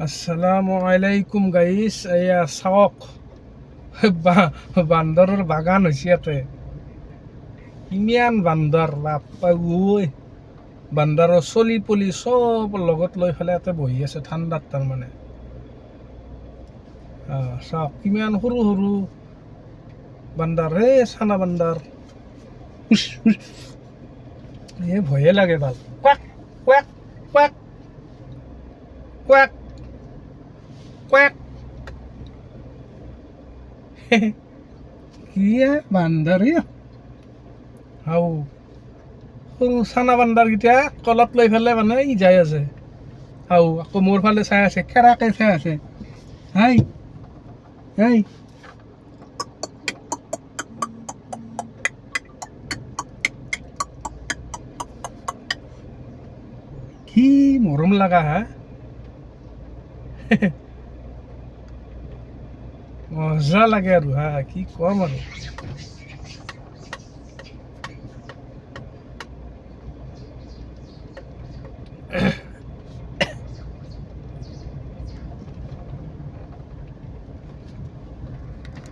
আসসালামু আলাইকুম গাইস, এয়া চাওক বান্দৰৰ বাগান হৈছে ইয়াতে। কিমান বান্দৰ বাপ্পা ঐ! বান্দৰৰ চলি পলি চব লগত লৈ পেলাই ইয়াতে বহি আছে ঠাণ্ডাত। তাৰমানে চাওক কিমান সৰু সৰু বান্দৰ, চানা বান্দৰ। ভয়ে লাগে ভাল। কোৱাক কোৱাক কোৱাক কোৱাক কোৱাক। কি বান্দৰ হাও সৰু চানা বান্দৰকেইটা কলত লৈ পেলাই মানে ই যাই আছে। হাও আকৌ মোৰ ফালে চাই আছে, খেৰাকে চাই আছে। হাই হাই কি মৰম লগা মজা লাগে আৰু কি কম আৰু।